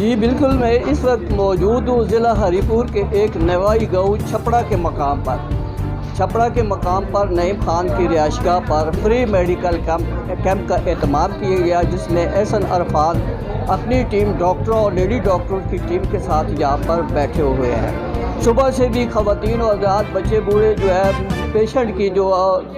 जी बिल्कुल, मैं इस वक्त मौजूद हूँ ज़िला हरीपुर के एक नवाई गाँव छपड़ा के मकाम पर। छपड़ा के मकाम पर नईम खान की रिहाइशगाह पर फ्री मेडिकल कैंप का एहतमाम किया गया, जिसमें एहसन अरफान अपनी टीम डॉक्टरों और लेडी डॉक्टरों की टीम के साथ यहाँ पर बैठे हुए हैं। सुबह से भी ख़वातीन और रात बच्चे बूढ़े जो है पेशेंट की जो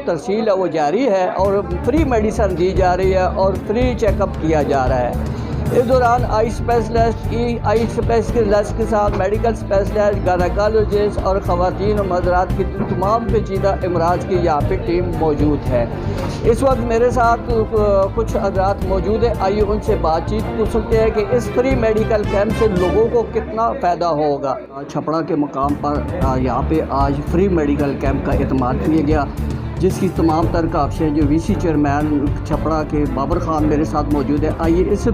तरसील है वो जारी है और फ्री मेडिसिन दी जा रही है और फ्री चेकअप किया जा रहा है। इस दौरान आई स्पेशलिस्ट के साथ मेडिकल स्पेशलिस्ट, गायनेकोलॉजिस्ट और ख़वातीन और मज़रात की तमाम पेचीदा अमराज की यहाँ पे टीम मौजूद है। इस वक्त मेरे साथ कुछ हज़रात मौजूद है, आइए उनसे बातचीत पूछ सकते हैं कि इस फ्री मेडिकल कैंप से लोगों को कितना फ़ायदा होगा। छपड़ा के मकाम पर यहाँ पे आज फ्री मेडिकल कैंप का एहतमाम किया गया, जिसकी तमाम तर काफियाँ जो वीसी चेयरमैन छपड़ा के बाबर ख़ान मेरे साथ मौजूद है। आइए इस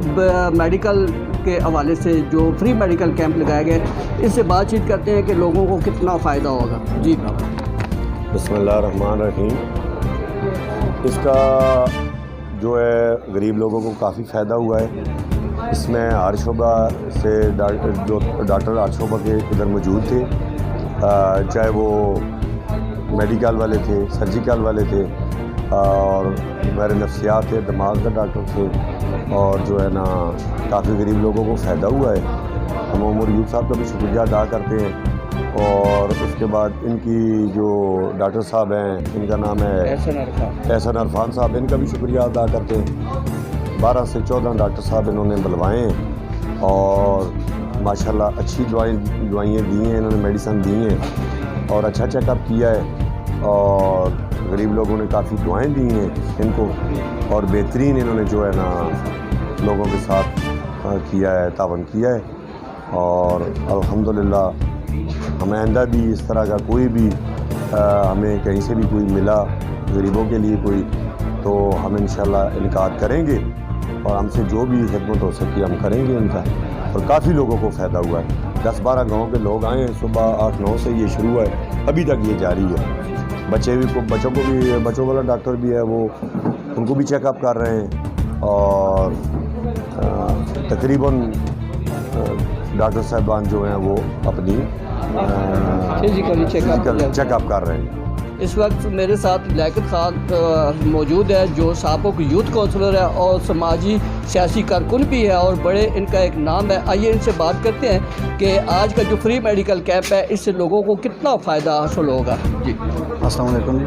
मेडिकल के हवाले से जो फ्री मेडिकल कैंप लगाया गया इससे बातचीत करते हैं कि लोगों को कितना फ़ायदा होगा। जी बिस्मिल्लाहिर्रहमानिर्रहीम। इसका जो है गरीब लोगों को काफ़ी फ़ायदा हुआ है। इसमें हर शोबा से डॉक्टर हर शोबा के इधर मौजूद थे, चाहे वो मेडिकल वाले थे, सर्जिकल वाले थे और मेरे नफ्सियात थे, दिमाग का डॉक्टर थे और जो है ना काफ़ी गरीब लोगों को फ़ायदा हुआ है। हम उमर यूब साहब का भी शुक्रिया अदा करते हैं और उसके बाद इनकी जो डॉक्टर साहब हैं, इनका नाम है एहसन अरफान साहब, इनका भी शुक्रिया अदा करते हैं। 12 से 14 डॉक्टर साहब इन्होंने बुलवाए हैं और माशाल्लाह अच्छी दवाइयाँ दी हैं, इन्होंने मेडिसिन दी हैं और अच्छा चेकअप किया है और गरीब लोगों ने काफ़ी दुआएं दी हैं इनको और बेहतरीन इन्होंने जो है ना लोगों के साथ किया है, तावन किया है और अल्हम्दुलिल्लाह हमें आइंदा भी इस तरह का कोई भी हमें कहीं से भी कोई मिला गरीबों के लिए कोई, तो हम इंशाल्लाह इनकार करेंगे और हमसे जो भी खिदमत हो सके हम करेंगे उनका। और काफ़ी लोगों को फ़ायदा हुआ है। 10-12 गाँव के लोग आए हैं, सुबह 8-9 से ये शुरू है, अभी तक ये जारी है। बच्चों वाला डॉक्टर भी है, वो उनको भी चेकअप कर रहे हैं और तकरीबन डॉक्टर साहबान जो हैं वो अपनी चेकअप कर रहे हैं। इस वक्त मेरे साथ लियाकत खान मौजूद है जो साबिक़ यूथ काउंसलर है और समाजी सियासी कारकुन भी है और बड़े इनका एक नाम है। आइए इनसे बात करते हैं कि आज का जो फ्री मेडिकल कैंप है इससे लोगों को कितना फ़ायदा हासिल होगा। जी अस्सलाम वालेकुम।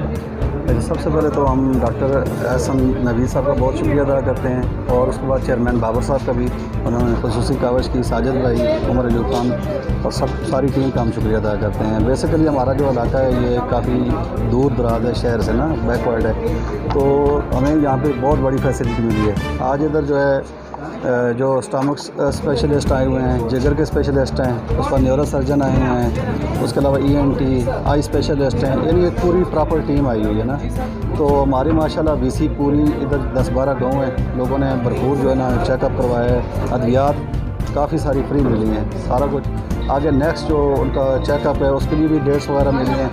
सबसे पहले तो हम डॉक्टर एहसन नबी साहब का बहुत शुक्रिया अदा करते हैं और उसके बाद चेयरमैन बाबर साहब का भी, उन्होंने खुसूसी कावश की, साजिद भाई, उमर अयूब खान और सारी टीम का हम शुक्रिया अदा करते हैं। बेसिकली हमारा जो इलाका है ये काफ़ी दूर दराज है, शहर से ना बैकवर्ड है, तो हमें यहाँ पे बहुत बड़ी फैसिलिटी मिली है। आज इधर जो है जो स्टमक स्पेशलिस्ट आए हुए हैं, जिगर के स्पेशलिस्ट हैं, उस पर न्यूरो सर्जन आए हुए हैं, उसके अलावा ENT आई स्पेशलिस्ट हैं, यानी एक पूरी प्रॉपर टीम आई हुई है ना। तो हमारी माशाल्लाह VC पूरी इधर 10-12 गाँव हैं, लोगों ने भरपूर जो है ना चेकअप करवाया है, अद्वियात काफ़ी सारी फ्री मिली हैं, सारा कुछ। आगे नेक्स्ट जो उनका चेकअप है उसके लिए भी डेट्स वगैरह मिली हैं,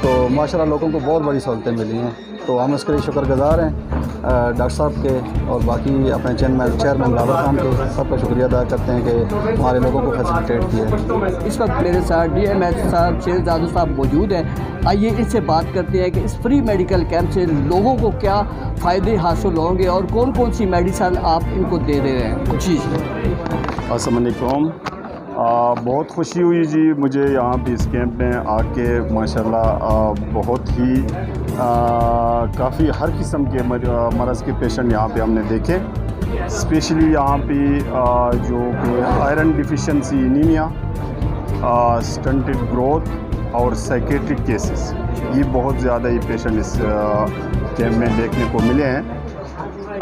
तो माशाल्लाह लोगों को बहुत बड़ी सहूलतें मिली हैं। तो हम इसके लिए शुक्रगुज़ार हैं डॉक्टर साहब के और बाकी अपने चेयरमैन बाबर खान के, सबका शुक्रिया अदा करते हैं कि हमारे लोगों को फैसिलिटेट किया। इस वक्त मेरे साथ DMH साहब शेरजादा साहब मौजूद हैं। आइए इससे बात करते हैं कि इस फ्री मेडिकल कैंप से लोगों को क्या फ़ायदे हासिल होंगे और कौन कौन सी मेडिसिन आप इनको दे रहे हैं। जी अस्सलाम वालेकुम। बहुत खुशी हुई जी मुझे यहाँ पे इस कैंप में आके, माशाल्लाह बहुत ही काफ़ी हर किस्म के मरज़ के पेशेंट यहाँ पे हमने देखे। स्पेशली यहाँ पे जो कि iron deficiency anaemia, stunted growth और साइकेट्रिक केसेस, ये बहुत ज़्यादा ये पेशेंट इस कैंप में देखने को मिले हैं।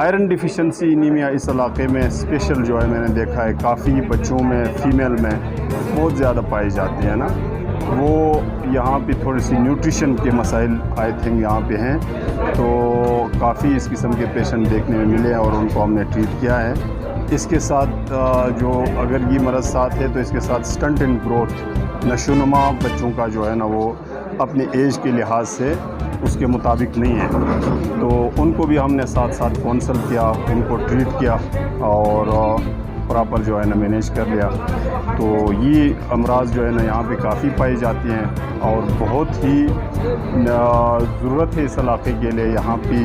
आयरन डिफिशिएंसी एनीमिया इस इलाके में स्पेशल जो है मैंने देखा है, काफ़ी बच्चों में, फ़ीमेल में बहुत ज़्यादा पाई जाती है ना। वो यहाँ पे थोड़ी सी न्यूट्रिशन के मसाइल आई थिंक यहाँ पे हैं, तो काफ़ी इस किस्म के पेशेंट देखने में मिले हैं और उनको हमने ट्रीट किया है। इसके साथ जो अगर ये मरज़ साथ है तो इसके साथ स्टंट इन ग्रोथ, नशोनुमा बच्चों का जो है ना वो अपने एज के लिहाज से उसके मुताबिक नहीं है, तो उनको भी हमने साथ साथ काउंसल किया, उनको ट्रीट किया और प्रॉपर जो है ना मैनेज कर लिया। तो ये अमराज जो है ना यहाँ पे काफ़ी पाई जाती हैं और बहुत ही ज़रूरत है इस इलाके के लिए। यहाँ पे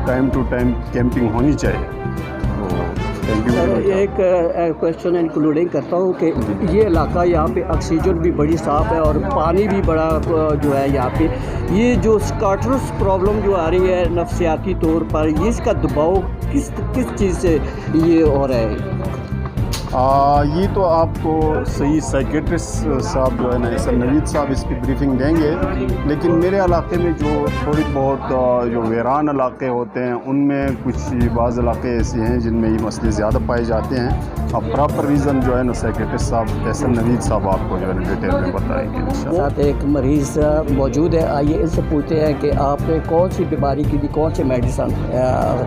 टाइम टू टाइम कैंपिंग होनी चाहिए। Thank you very much. एक क्वेश्चन इंक्लूडिंग करता हूँ कि ये इलाका यहाँ पे ऑक्सीजन भी बड़ी साफ़ है और पानी भी बड़ा जो है यहाँ पे, ये जो स्कार्टरस प्रॉब्लम जो आ रही है नफ्सियाती तौर पर, ये इसका दबाव किस चीज़ से ये हो रहा है? ये तो आपको सही साइकेट्रिस्ट साहब जो है ना सर नवीद साहब इसकी ब्रीफिंग देंगे, लेकिन मेरे इलाके में जो थोड़ी बहुत जो वीरान इलाके होते हैं उनमें कुछ बाज़ इलाके ऐसे हैं जिनमें ये मसले ज़्यादा पाए जाते हैं। अब प्रॉपर रीज़न जो है ना साइकेट्रिस्ट साहब एस नवीद साहब आपको जो है ना डिटेल में बताएंगे इंशाल्लाह। साथ एक मरीज़ मौजूद है, आइए इनसे पूछते हैं कि आपने कौन सी बीमारी के लिए कौन से मेडिसन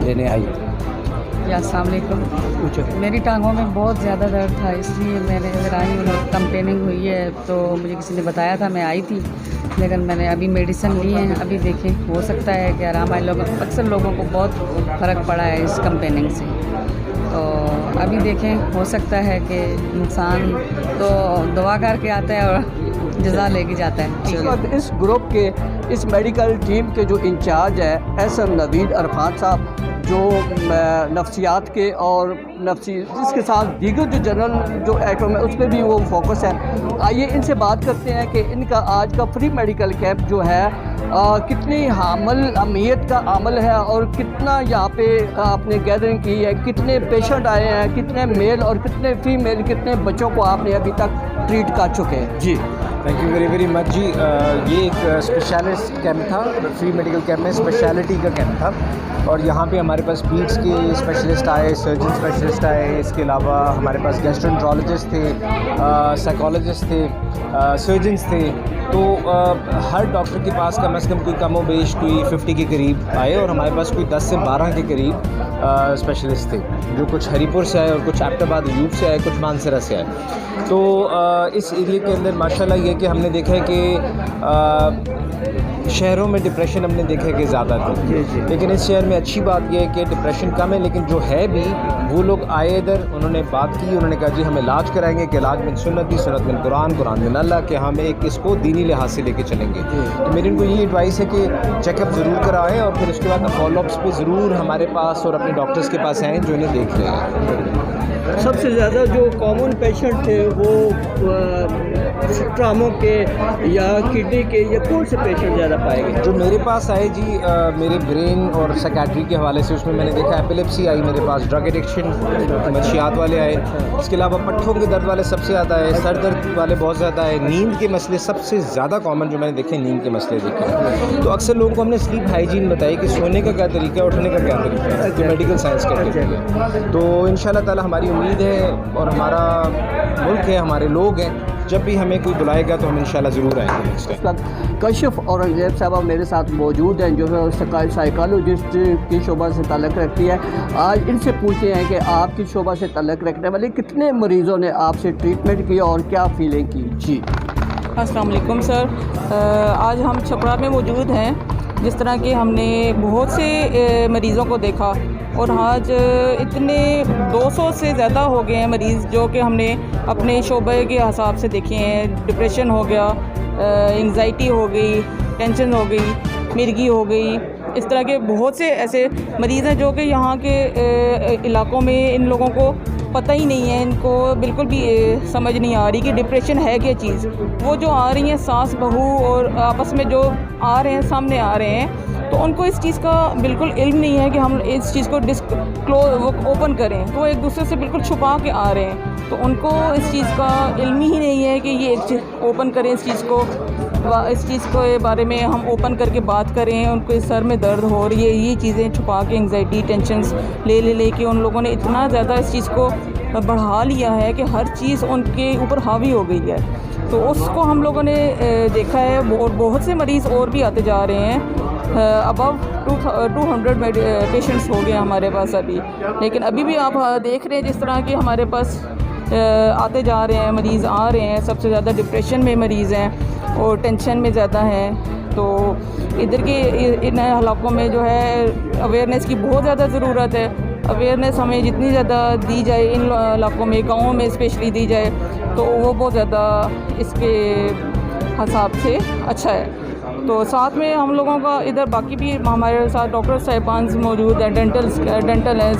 लेने आई? अस्सलाम वालेकुम। मेरी टांगों में बहुत ज़्यादा दर्द था, इसलिए मैंने अगर आई हूँ, कंप्लेनिंग हुई है तो मुझे किसी ने बताया था, मैं आई थी, लेकिन मैंने अभी मेडिसिन ली है। अभी देखें, हो सकता है कि आराम आए। अक्सर लोगों को बहुत फ़र्क पड़ा है इस कंप्लेनिंग से, तो अभी देखें, हो सकता है कि नुकसान तो दुआ करके आता है और जज़ा लेके जाता है। इस वक्त इस ग्रुप के, इस मेडिकल टीम के जो इंचार्ज है एहसन नवीद अरफान साहब, जो नफ्सियात के और जिसके साथ दीगर जो जनरल जो आइटम है उस पर भी वो फोकस है। आइए इनसे बात करते हैं कि इनका आज का फ्री मेडिकल कैंप जो है कितनी हामल अहमियत का अमल है और कितना यहाँ पे आपने गैदरिंग की है, कितने पेशेंट आए हैं, कितने मेल और कितने फीमेल, कितने बच्चों को आपने अभी तक ट्रीट कर चुके हैं? जी थैंक यू वेरी मच जी। ये एक स्पेशलिस्ट कैंप था, फ्री मेडिकल कैंप में स्पेशलिटी का कैंप था और यहाँ पे हमारे पास पीड्स के स्पेशलिस्ट आए, सर्जन स्पेशलिस्ट आए, इसके अलावा हमारे पास गैस्ट्रोएंटरोलॉजिस्ट थे, साइकोलॉजिस्ट थे, सर्जन्स थे। तो हर डॉक्टर के पास कम से कम कोई कम व बेश कोई 50 के करीब आए और हमारे पास कोई 10 से 12 के करीब स्पेशलिस्ट थे, जो कुछ हरीपुर से आए और कुछ एबटाबाद अयूब से आए, कुछ मानसरा से आए। तो इस एरिया के अंदर माशाल्लाह ये कि हमने देखा है कि शहरों में डिप्रेशन हमने देखा है कि ज़्यादा थी, लेकिन इस शहर में अच्छी बात यह है कि डिप्रेशन कम है, लेकिन जो है भी वो लोग आए इधर, उन्होंने बात की, उन्होंने कहा जी हम इलाज कराएंगे कि इलाज में सुन्नत में कुरान, कुरान में अल्लाह, कि हम एक इसको दीनी लिहाज से लेके चलेंगे। तो मेरी इनको ये एडवाइस है कि चेकअप ज़रूर कराएं और फिर उसके बाद फॉलोअप्स पे ज़रूर हमारे पास और अपने डॉक्टर्स के पास आएँ जो इन्हें देख लें। सबसे ज़्यादा जो कॉमन पेशेंट थे वो ट्रामों के या किडनी के, या कौन से पेशेंट ज़्यादा पाए गए? जो मेरे पास आए जी मेरे ब्रेन और साइकेट्री के हवाले से, उसमें मैंने देखा एपिलेप्सी आई मेरे पास, ड्रग एडिक्शन, मंशियात वाले आए, इसके अलावा पट्ठों के दर्द वाले सबसे ज़्यादा आए, सर दर्द वाले बहुत ज़्यादा आए, नींद के मसले सबसे ज़्यादा कॉमन जो मैंने देखे, नींद के मसले देखे। तो अक्सर लोगों को हमने स्लीप हाइजीन बताई कि सोने का क्या तरीका है, उठने का क्या तरीका है, जो मेडिकल साइंस का तरीका है। तो इंशाल्लाह ताला हमारी उम्मीद है और हमारा मुल्क है, हमारे लोग हैं, जब भी हमें कोई बुलाएगा तो हम इंशाल्लाह ज़रूर आएंगे नेक्स्ट टाइम। कशिफ औरंगज़ेब साहब मेरे साथ मौजूद हैं, जो है साइकोलॉजिस्ट की शोबा से ताल्लुक़ रखती है। आज इनसे पूछते हैं कि आपकी शोबा से ताल्लुक़ रखने वाले कितने मरीज़ों ने आपसे ट्रीटमेंट किया और क्या फीलिंग की? जी अस्सलाम वालेकुम सर। आज हम छपरा में मौजूद हैं। जिस तरह कि हमने बहुत से मरीज़ों को देखा और आज इतने 200 से ज़्यादा हो गए हैं मरीज़ जो कि हमने अपने शोबे के हिसाब से देखे हैं। डिप्रेशन हो गया, एंग्जाइटी हो गई, टेंशन हो गई, मिर्गी हो गई, इस तरह के बहुत से ऐसे मरीज़ हैं जो कि यहाँ के इलाकों में इन लोगों को पता ही नहीं है, इनको बिल्कुल भी समझ नहीं आ रही कि डिप्रेशन है क्या चीज़। वो जो आ रही हैं सास बहू और आपस में जो आ रहे हैं, सामने आ रहे हैं, तो उनको इस चीज़ का बिल्कुल इल्म नहीं है कि हम इस चीज़ को ओपन करें। तो एक दूसरे से बिल्कुल छुपा के आ रहे हैं, तो उनको इस चीज़ का इल्म ही नहीं है कि ये एक चीज़ ओपन करें, इस चीज़ के बारे में हम ओपन करके बात करें। उनको सर में दर्द हो रही है, ये चीज़ें छुपा के एंग्जाइटी टेंशन्स ले के उन लोगों ने इतना ज़्यादा इस चीज़ को बढ़ा लिया है कि हर चीज़ उनके ऊपर हावी हो गई है। तो उसको हम लोगों ने देखा है और बहुत से मरीज़ और भी आते जा रहे हैं। अबव 200 पेशेंट्स हो गए हमारे पास अभी, लेकिन अभी भी आप देख रहे हैं जिस तरह के हमारे पास आते जा रहे हैं, मरीज़ आ रहे हैं। सबसे ज़्यादा डिप्रेशन में मरीज़ हैं और टेंशन में ज़्यादा हैं। तो इधर के इन इलाकों में जो है अवेयरनेस की बहुत ज़्यादा ज़रूरत है। अवेयरनेस हमें जितनी ज़्यादा दी जाए इन इलाकों में, गाँवों में स्पेशली दी जाए, तो वो बहुत ज़्यादा इसके हिसाब से अच्छा है। तो साथ में हम लोगों का इधर बाकी भी हमारे साथ डॉक्टर साहिबान मौजूद हैं, डेंटल हैं,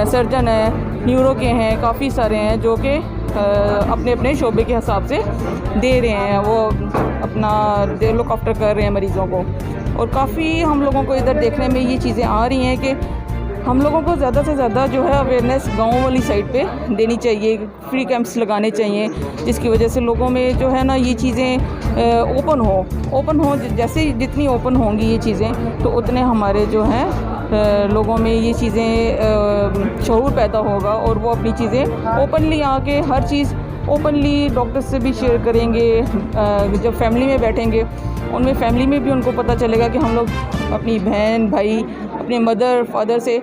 सर्जन हैं, न्यूरो के हैं, काफ़ी सारे हैं जो कि अपने अपने शोबे के हिसाब से दे रहे हैं, वो अपना लुक आफ्टर कर रहे हैं मरीज़ों को। और काफ़ी हम लोगों को इधर देखने में ये चीज़ें आ रही हैं कि हम लोगों को ज़्यादा से ज़्यादा जो है अवेयरनेस गाँव वाली साइड पे देनी चाहिए, फ्री कैंप्स लगाने चाहिए, जिसकी वजह से लोगों में जो है ना ये चीज़ें ओपन हो। जैसे जितनी ओपन होंगी ये चीज़ें तो उतने हमारे जो हैं लोगों में ये चीज़ें शऊर पैदा होगा और वो अपनी चीज़ें ओपनली आके हर चीज़ ओपनली डॉक्टर से भी शेयर करेंगे। जब फैमिली में बैठेंगे उनमें फैमिली में भी उनको पता चलेगा कि हम लोग अपनी बहन भाई अपने मदर फादर से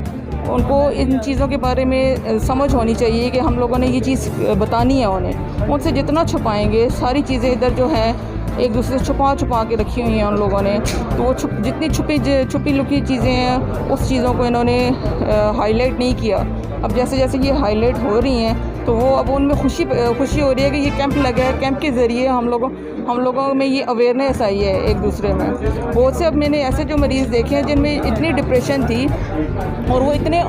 उनको इन चीज़ों के बारे में समझ होनी चाहिए कि हम लोगों ने ये चीज़ बतानी है उन्हें। उनसे जितना छुपाएंगे सारी चीज़ें इधर जो है एक दूसरे से छुपा के रखी हुई हैं उन लोगों ने, तो वो जितनी छुपी लुकी चीज़ें हैं उस चीज़ों को इन्होंने हाईलाइट नहीं किया। अब जैसे जैसे ये हाईलाइट हो रही हैं तो वो अब उनमें खुशी हो रही है कि ये कैंप लगा है, कैंप के ज़रिए हम लोगों में ये अवेयरनेस आई है एक दूसरे में। बहुत से अब मैंने ऐसे जो मरीज़ देखे हैं जिनमें इतनी डिप्रेशन थी और वो इतने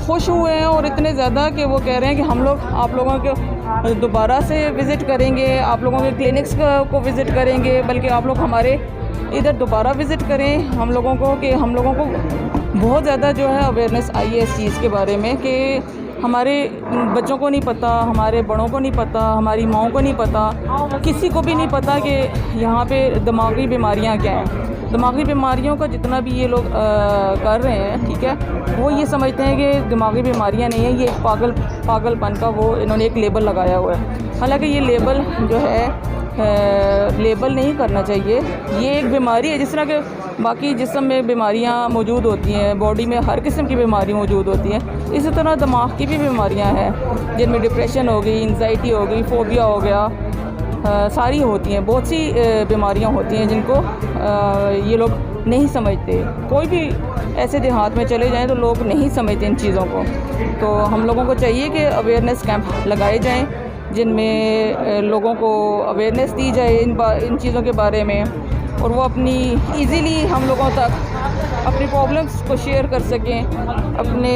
खुश हुए हैं और इतने ज़्यादा कि वो कह रहे हैं कि हम लोग आप लोगों के दोबारा से विज़िट करेंगे, आप लोगों के क्लिनिक्स को विज़िट करेंगे, बल्कि आप लोग हमारे इधर दोबारा विज़िट करें हम लोगों को, कि हम लोगों को बहुत ज़्यादा जो है अवेयरनेस आई है इस चीज़ के बारे में कि हमारे बच्चों को नहीं पता, हमारे बड़ों को नहीं पता, हमारी माँओं को नहीं पता, किसी को भी नहीं पता कि यहाँ पे दिमागी बीमारियाँ क्या हैं। दिमागी बीमारियों का जितना भी ये लोग कर रहे हैं, ठीक है, वो ये समझते हैं कि दिमागी बीमारियाँ नहीं है, ये एक पागलपन का वो इन्होंने एक लेबल लगाया हुआ है। हालांकि ये लेबल जो है लेबल नहीं करना चाहिए। ये एक बीमारी है, जिस तरह के बाकी जिस्म में बीमारियां मौजूद होती हैं, बॉडी में हर किस्म की बीमारी मौजूद होती हैं, इसी तरह दिमाग की भी बीमारियां हैं जिनमें डिप्रेशन हो गई, एंजाइटी हो गई, फोबिया हो गया, सारी होती हैं। बहुत सी बीमारियां होती हैं जिनको ये लोग नहीं समझते। कोई भी ऐसे देहात में चले जाएं तो लोग नहीं समझते इन चीज़ों को। तो हम लोगों को चाहिए कि अवेयरनेस कैंप लगाए जाएं जिनमें लोगों को अवेयरनेस दी जाए इन चीज़ों के बारे में, और वो अपनी इजीली हम लोगों तक अपनी प्रॉब्लम्स को शेयर कर सकें, अपने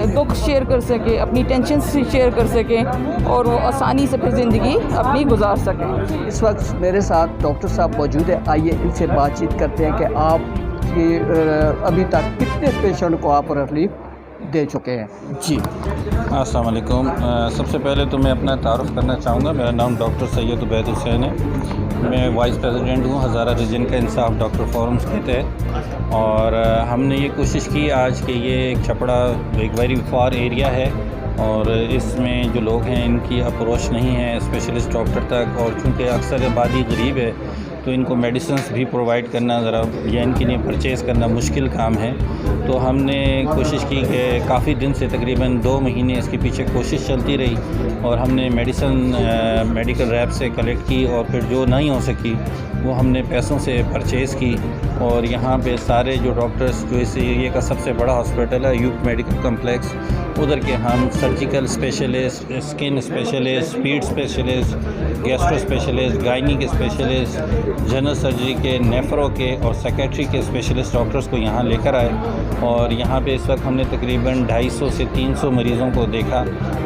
दुख शेयर कर सकें, अपनी टेंशन शेयर कर सकें और वो आसानी से फिर ज़िंदगी अपनी गुजार सकें। इस वक्त मेरे साथ डॉक्टर साहब मौजूद है, आइए इनसे बातचीत करते हैं कि आप अभी तक कितने पेशेंट को आप रिलीफ दे चुके हैं। जी अस्सलाम वालेकुम। सबसे पहले तो मैं अपना तारुफ़ करना चाहूँगा। मेरा नाम डॉक्टर सैयद उबैद हुसैन है। मैं वाइस प्रेसिडेंट हूँ हज़ारा रीजन का इंसाफ डॉक्टर फोरम्स के तहत, और हमने ये कोशिश की आज कि ये एक छपड़ा एक वेरी फार एरिया है और इसमें जो लोग हैं इनकी अप्रोच नहीं है स्पेशलिस्ट डॉक्टर तक, और चूँकि अक्सर आबादी गरीब है तो इनको मेडिसिन्स भी प्रोवाइड करना ज़रा या इनके लिए परचेज़ करना मुश्किल काम है। तो हमने कोशिश की कि काफ़ी दिन से तकरीबन 2 महीने इसके पीछे कोशिश चलती रही, और हमने मेडिकल रैप से कलेक्ट की, और फिर जो नहीं हो सकी वो हमने पैसों से परचेज़ की। और यहाँ पे सारे जो डॉक्टर्स जो इस एरिया का सबसे बड़ा हॉस्पिटल है यूथ मेडिकल कम्प्लेक्स, उधर के हम surgical specialist, skin specialist, speed specialist, gastro specialist, gynae के स्पेशलिस्ट, जनरल सर्जरी के, नेफ्रो के और सेक्रेटरी के स्पेशलिस्ट डॉक्टर्स को यहाँ लेकर आए, और यहाँ पे इस वक्त हमने तकरीबन 250 से 300 मरीज़ों को देखा,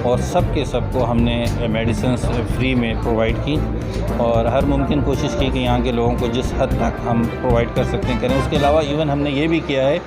और सबको हमने मेडिसिन फ्री में प्रोवाइड की, और हर मुमकिन कोशिश की कि यहाँ के लोगों को जिस हद तक हम प्रोवाइड कर सकते हैं करें। उसके अलावा इवन हमने ये भी किया है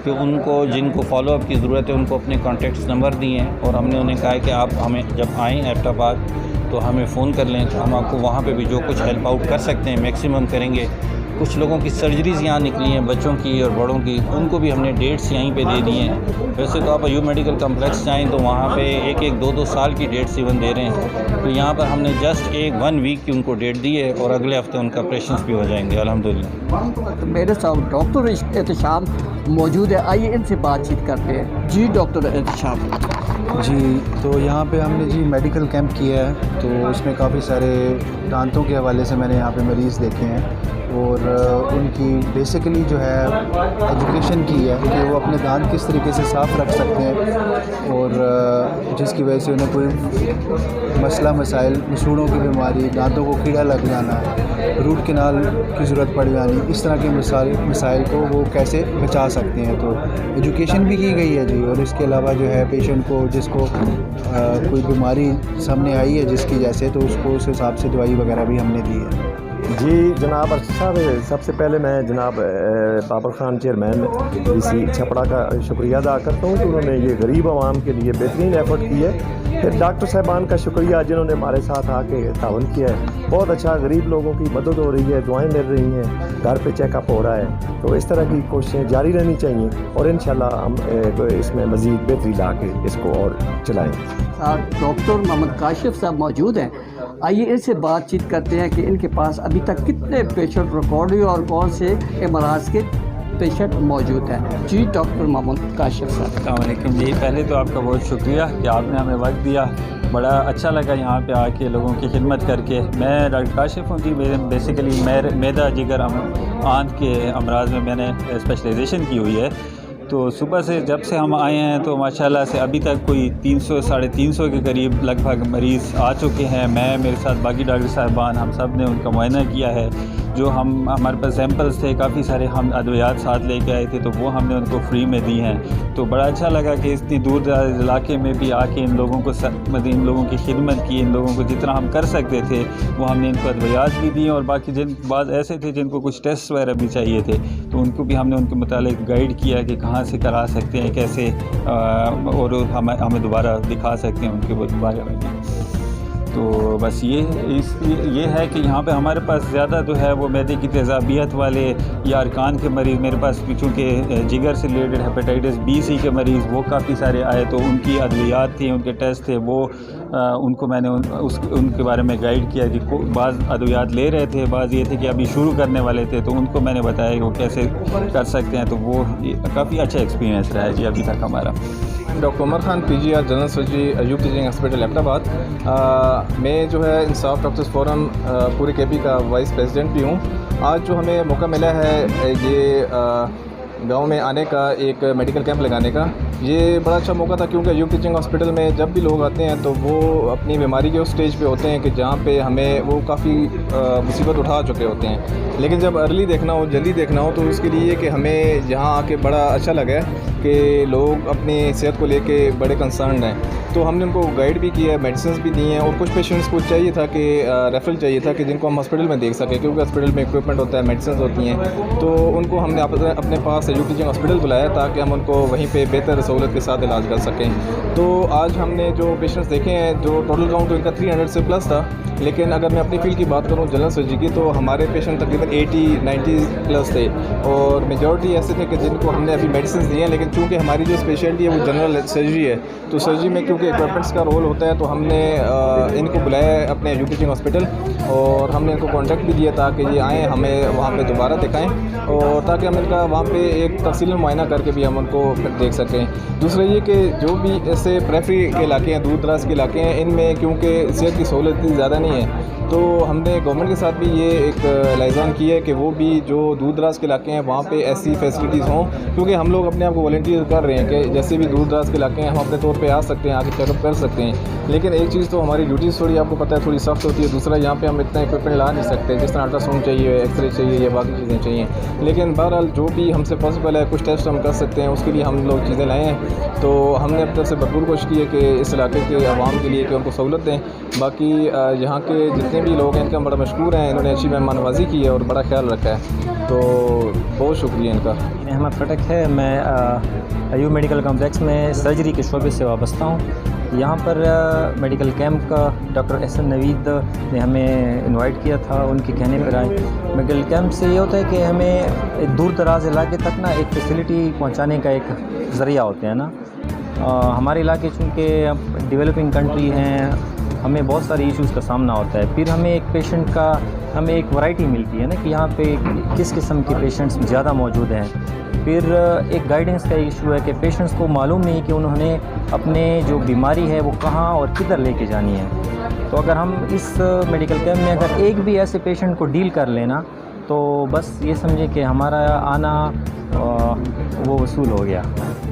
कि उनको जिनको फॉलोअप की ज़रूरत है उनको अपने कॉन्टेक्ट्स नंबर दिए हैं, और हमने उन्हें कहा है कि आप हमें जब आएँ एबटाबाद तो हमें फ़ोन कर लें, तो हम आपको वहाँ पे भी जो कुछ हेल्प आउट कर सकते हैं मैक्सिमम करेंगे। कुछ लोगों की सर्जरीज़ यहाँ निकली हैं, बच्चों की और बड़ों की, उनको भी हमने डेट्स यहीं पे दे दी हैं। वैसे तो आप अयूब मेडिकल कम्प्लेक्स जाएँ तो वहाँ पे 1-1, 2-2 साल की डेट्स इवन दे रहे हैं। तो यहाँ पर हमने जस्ट 1 वीक की उनको डेट दी है, और अगले हफ्ते उनका ऑपरेशंस भी हो जाएंगे अल्हम्दुलिल्लाह। मेरे साथ डॉक्टर एहतशाम मौजूद है, आइए इनसे बातचीत करते हैं। जी डॉक्टर एहतशाम। जी, तो यहाँ पे हमने जी मेडिकल कैंप किया है, तो इसमें काफ़ी सारे दांतों के हवाले से मैंने यहाँ पे मरीज़ देखे हैं और उनकी बेसिकली जो है एजुकेशन की है कि वो अपने दांत किस तरीके से साफ़ रख सकते हैं और जिसकी वजह से उन्हें कोई मसला मसाइल, मसूड़ों की बीमारी, दांतों को कीड़ा लग जाना, रूट कैनाल की ज़रूरत पड़ जानी, इस तरह के मसाइल को वो कैसे बचा सकते हैं। तो एजुकेशन भी की गई है जी। और इसके अलावा जो है पेशेंट को जिसको कोई बीमारी सामने आई है जिसकी जैसे, तो उसको उस हिसाब से दवाई वगैरह भी हमने दी है। जी जनाब अर्शद साहब, सबसे पहले मैं जनाब बाबर ख़ान चेयरमैन DC छपड़ा का शुक्रिया अदा करता हूँ कि उन्होंने ये गरीब आवाम के लिए बेहतरीन एफ़र्ट की है। फिर डॉक्टर साहबान का शुक्रिया जिन्होंने हमारे साथ आके ताउन किया है। बहुत अच्छा, गरीब लोगों की मदद हो रही है, दुआएं मिल रही हैं, घर पे चेकअप हो रहा है। तो इस तरह की कोशिशें जारी रहनी चाहिए और इंशाल्लाह हम इसमें मज़ीद बेहतरी ला के इसको और चलाएँ। डॉक्टर मोहम्मद काशिफ साहब मौजूद हैं। आइए इनसे बातचीत करते हैं कि इनके पास अभी तक कितने पेशेंट रिकॉर्ड हुए और कौन से अमराज के पेशेंट मौजूद हैं। जी डॉक्टर मोहम्मद काशिफ साहब। अस्सलाम वालेकुम जी, पहले तो आपका बहुत शुक्रिया कि आपने हमें वक्त दिया। बड़ा अच्छा लगा यहाँ पे आके लोगों की खिदमत करके। मैं डॉक्टर काशिफ हूँ जी। बेसिकली मैदा जिगर आंत के अमराज में मैंने स्पेशलाइजेशन की हुई है। तो सुबह से जब से हम आए हैं तो माशाल्लाह से अभी तक कोई 300 साढ़े 300 के करीब लगभग मरीज़ आ चुके हैं। मैं, मेरे साथ बाकी डॉक्टर साहबान, हम सब ने उनका मुआयना किया है। जो हमारे पास सैंपल्स थे, काफ़ी सारे हम अद्वियात साथ लेके आए थे, तो वो हमने उनको फ्री में दी हैं। तो बड़ा अच्छा लगा कि इतनी दूर दराज इलाके में भी आके इन लोगों की खिदमत की, इन लोगों को जितना हम कर सकते थे वो हमने इनको अद्वियात भी दी। और बाकी बाद ऐसे थे जिनको कुछ टेस्ट वगैरह भी चाहिए थे, तो उनको भी हमने उनके मुतालिक गाइड किया कि कहाँ से करा सकते हैं, कैसे और हमें दोबारा दिखा सकते हैं उनके बारे में। तो बस ये है कि यहाँ पे हमारे पास ज़्यादा जो है वो मैदे की तेज़ाबियत वाले या अरकान के मरीज़, मेरे पास चूँकि जिगर से रिलेटेड हेपेटाइटिस B, C के मरीज़ वो काफ़ी सारे आए, तो उनकी अद्वियात थी, उनके टेस्ट थे, वो उनको मैंने उनके बारे में गाइड किया कि बाज़ अद्वियात ले रहे थे, बाज़ ये थे कि अभी शुरू करने वाले थे, तो उनको मैंने बताया कि वो कैसे कर सकते हैं। तो वो काफ़ी अच्छा एक्सपीरियंस रहा है जी अभी तक हमारा। Doctor Umar Khan PGR general surgery Ayub teaching hospital Ahmedabad. मैं जो है इंसाफ डॉक्टर्स फोरम पूरे KP का वाइस प्रेसिडेंट भी हूँ। आज जो हमें मौका मिला है ये गांव में आने का, एक मेडिकल कैंप लगाने का, ये बड़ा अच्छा मौका था क्योंकि अयूब टीचिंग हॉस्पिटल में जब भी लोग आते हैं तो वो अपनी बीमारी के उस स्टेज पे होते हैं कि जहाँ पे हमें वो काफ़ी मुसीबत उठा चुके होते हैं। लेकिन जब अर्ली देखना हो, जल्दी देखना हो, तो उसके लिए कि हमें यहाँ आके बड़ा अच्छा लगा कि लोग अपनी सेहत को लेके बड़े कंसर्न हैं। तो हमने उनको गाइड भी किया, मेडिसिन भी दी हैं और कुछ पेशेंट्स को चाहिए था कि रेफरल चाहिए था कि जिनको हम हॉस्पिटल में देख सकें, क्योंकि हॉस्पिटल में इक्विपमेंट होता है, मेडिसिन होती हैं। तो उनको हमने अपने पास अयूब टीचिंग हॉस्पिटल बुलाया ताकि हम उनको वहीं पे बेहतर सहूलत के साथ इलाज कर सकें। तो आज हमने जो पेशेंट्स देखे हैं, जो टोटल काउंट इनका 300 से प्लस था, लेकिन अगर मैं अपनी फील्ड की बात करूं जनरल सर्जरी की, तो हमारे पेशेंट तकरीबन 80-90 प्लस थे और मेजॉरिटी ऐसे थे कि जिनको हमने अभी मेडिसिन दी हैं। लेकिन चूँकि हमारी जो स्पेशलिटी है वो जनरल सर्जरी है, तो सर्जरी में क्योंकि इक्विपमेंट्स का रोल होता है, तो हमने इनको बुलाया है अपने अयूब टीचिंग हॉस्पिटल और हमने इनको कॉन्टैक्ट भी दिया ताकि ये आएँ, हमें वहाँ पे दोबारा दिखाएं और ताकि हम इनका वहाँ पे एक तफसील मुआयना करके भी हम उनको देख सकें। दूसरा ये कि जो भी ऐसे प्रेफरी के इलाके हैं, दूर दराज के इलाके हैं, इनमें क्योंकि सेहत की सहूलत इतनी ज़्यादा नहीं है, तो हमने गवर्नमेंट के साथ भी ये एक लाइजान की है कि वो भी जो दूर दराज के इलाके हैं वहाँ पे ऐसी फैसिलिटीज़ हों, क्योंकि हम लोग अपने आप को वॉलंटियर कर रहे हैं कि जैसे भी दूर दराज के इलाके हैं हम अपने तौर पे आ सकते हैं, आके चेकअप कर सकते हैं। लेकिन एक चीज़ तो हमारी ड्यूटीज़ थोड़ी आपको पता है थोड़ी सख्त होती है। दूसरा यहाँ पे हम इतना इक्विपमेंट ला नहीं सकते, जिस तरह अल्ट्रासाउंड चाहिए, एक्सरे चाहिए या बाकी चीज़ें चाहिए। लेकिन बहरहाल जो भी हमसे पॉसिबल है, कुछ टेस्ट हम कर सकते हैं, उसके लिए हम लोग चीज़ें लाए हैं। तो हमने अब तक से भरपूर कोशिश की है कि इस इलाके के आवाम के लिए कि उनको सहूलत दें। बाकी यहाँ के जितने भी लोग हैं इनका बड़ा मशकूर हैं, इन्होंने अच्छी मेहमान नवाजी की है और बड़ा ख्याल रखा है, तो बहुत शुक्रिया इनका। अहमद खटक है, मैं अयूब मेडिकल कॉम्प्लेक्स में सर्जरी के शोबे से वाबस्ता हूँ। यहाँ पर मेडिकल कैंप का डॉक्टर एहसन नवीद ने हमें इनवाइट किया था, उनके कहने पर आए। मेडिकल कैंप से ये होता है कि हमें एक दूर दराज इलाके तक ना एक फैसिलिटी पहुँचाने का एक ज़रिया होते हैं ना। हमारे इलाके चूँकि डेवलपिंग कंट्री हैं, हमें बहुत सारे इश्यूज़ का सामना होता है। फिर हमें एक पेशेंट का हमें एक वैरायटी मिलती है ना कि यहाँ पे किस किस्म के पेशेंट्स ज़्यादा मौजूद हैं। फिर एक गाइडेंस का इशू है कि पेशेंट्स को मालूम नहीं कि उन्होंने अपने जो बीमारी है वो कहाँ और किधर लेके जानी है। तो अगर हम इस मेडिकल कैंप में अगर एक भी ऐसे पेशेंट को डील कर लेना तो बस ये समझे कि हमारा आना वो वसूल हो गया।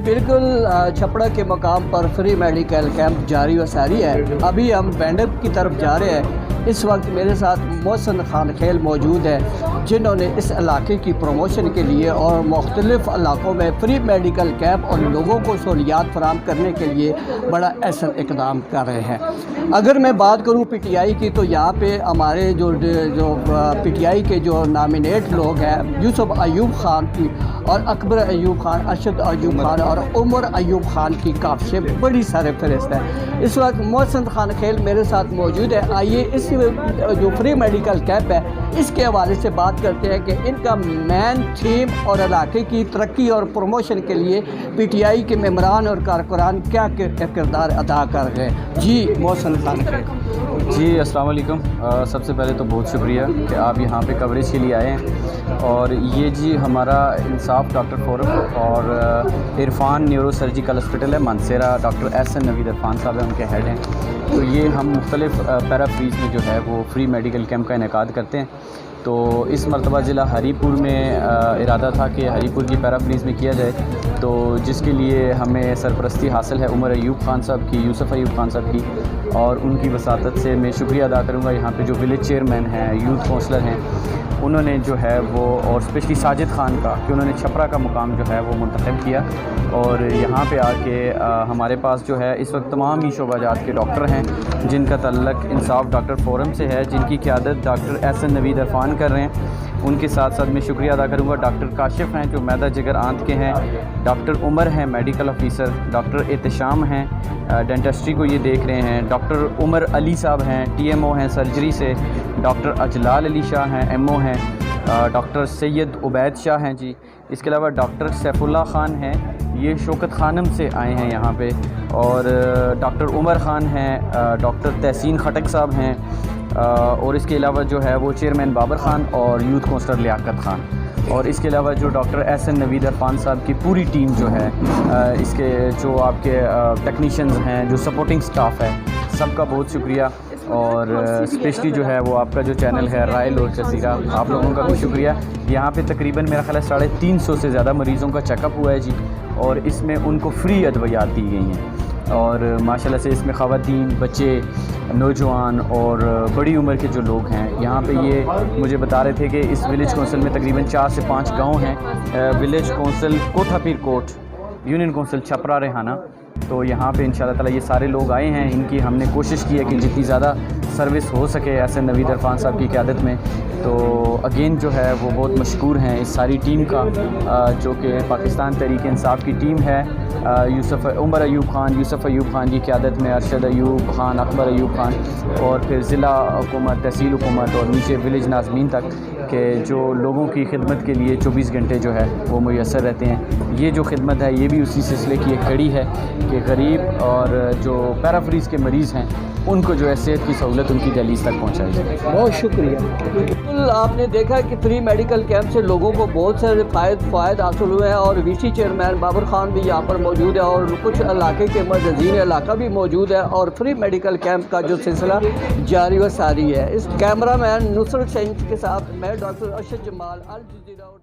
बिल्कुल छपड़ा के मकाम पर फ्री मेडिकल कैंप जारी व सारी है। अभी हम बैंडप की तरफ जा रहे हैं। इस वक्त मेरे साथ मोहसिन खान खेल मौजूद है जिन्होंने इस इलाके की प्रमोशन के लिए और मुख्तलिफ़ इलाकों में फ्री मेडिकल कैंप और लोगों को सहूलियात फराम करने के लिए बड़ा अहसन इक़दाम कर रहे हैं। अगर मैं बात करूं पीटीआई की तो यहाँ पे हमारे जो पीटीआई के जो नामिनेट लोग हैं यूसुफ अयूब खान की और अकबर अयूब खान, अरशद अयूब खान और उमर अयूब खान की काफ़ी बड़ी सरफहरिस्त है। इस वक्त मोहसिन खान खेल मेरे साथ मौजूद है। आइए इस जो फ्री मेडिकल कैंप है इसके हवाले से बात करते हैं कि इनका मेन थीम और इलाके की तरक्की और प्रमोशन के लिए पीटीआई के मेंबरान और कारकुनान क्या किरदार अदा कर रहे हैं। जी मोहसिन खान खेल। जी अस्सलाम वालेकुम। सबसे पहले तो बहुत शुक्रिया कि आप यहाँ पे कवरेज के लिए आए हैं। और ये जी हमारा इंसाफ डॉक्टर फोरम और इरफान न्यूरो सर्जिकल हॉस्पिटल है मानसेरा, डॉक्टर एहसन नवीद इरफान साहब हैं, उनके हेड हैं। तो ये हम मुख्तलिफ़ पैराफ्रीज में जो है वो फ्री मेडिकल कैंप का इनेकाद करते हैं। तो इस मरतबा ज़िला हरीपुर में इरादा था कि हरीपुर की पैराफ्रीज में किया जाए, तो जिसके लिए हमें सरपरस्ती हासिल है उमर अयूब खान साहब की, यूसुफ अयूब खान साहब की, और उनकी वसातत से मैं शुक्रिया अदा करूँगा यहाँ पे जो विलेज चेयरमैन हैं, यूथ काउंसलर हैं, उन्होंने जो है वो, और स्पेशली साजिद खान का कि उन्होंने छपरा का मुकाम जो है वो मुंतखब किया। और यहाँ पे आके हमारे पास जो है इस वक्त तमाम ही शोबाजात के डॉक्टर हैं जिनका तल्लक इंसाफ डॉक्टर फोरम से है, जिनकी क़यादत डॉक्टर एहसन नवीद इरफान कर रहे हैं। उनके साथ साथ मैं शुक्रिया अदा करूँगा डॉक्टर काशिफ हैं जो मैदा जिगर आंत के हैं, डॉक्टर उमर हैं मेडिकल ऑफिसर, डॉक्टर एहतशाम हैं डेंटिस्ट्री को ये देख रहे हैं, डॉक्टर उमर अली साहब हैं टीएमओ हैं सर्जरी से, डॉक्टर अजलाल अली शाह हैं एमओ हैं, डॉक्टर सैयद उबैद शाह हैं जी। इसके अलावा डॉक्टर सैफुल्ला ख़ान हैं, ये शौकत खानम से आए हैं यहाँ पे, और डॉक्टर उमर ख़ान हैं, डॉक्टर तहसीन खटक साहब हैं, और इसके अलावा जो है वो चेयरमैन बाबर ख़ान और यूथ काउंसलर लियाकत ख़ान, और इसके अलावा जो डॉक्टर एहसन नवीद इरफान साहब की पूरी टीम जो है, इसके जो आपके टेक्नीशियंस हैं, जो सपोर्टिंग स्टाफ है, सबका बहुत शुक्रिया। और स्पेशली जो है वो आपका जो चैनल है रायल और जसीरा, आप लोगों का भी शुक्रिया। यहाँ पे तकरीबन मेरा ख्याल है 350 से ज़्यादा मरीज़ों का चेकअप हुआ है जी, और इसमें उनको फ्री अदवियात दी गई हैं। और माशाल्लाह से इसमें ख़वातीन, बच्चे, नौजवान और बड़ी उम्र के जो लोग हैं यहाँ पे, ये मुझे बता रहे थे कि इस विलेज काउंसिल में तकरीबन 4 से 5 गाँव हैं। Village council Kotha Pir Kot, union council Chhapra Rehana, तो यहाँ पे इंशाल्लाह ताला ये सारे लोग आए हैं। इनकी हमने कोशिश की है कि जितनी ज़्यादा सर्विस हो सके ऐसे नवीद इरफान साहब की क़यादत में। तो अगेन जो है वो बहुत मशकूर हैं इस सारी टीम का, जो कि पाकिस्तान तहरीक इंसाफ की टीम है। उमर अयूब खान, यूसुफ अयूब खान की क़यादत में अरशद अयूब खान, अकबर अयूब खान, और फिर ज़िला हुकूमत, तहसील हुकूमत और नीचे विलेज नाज़मीन तक के जो लोगों की खिदमत के लिए 24 घंटे जो है वो मुयस्सर रहते हैं। ये जो खिदमत है ये भी उसी सिलसिले की एक कड़ी है कि गरीब और जो पैराफ्रीज के मरीज़ हैं उनको जो है सेहत की सहूलत उनकी दहलीज तक पहुँचाई जाए। बहुत शुक्रिया। बिल्कुल आपने देखा कि फ्री मेडिकल कैंप से लोगों को बहुत सारे फ़ायदे हासिल हुए हैं, और वीसी चेयरमैन बाबर ख़ान भी यहाँ पर मौजूद है, और कुछ इलाके के मज़ीन इलाका भी मौजूद है, और फ्री मेडिकल कैंप का जो सिलसिला जारी व सारी है। इस कैमरा मैन नुसरत सैन के साथ मैं doctor Arshad Jamal, Al Jazeera.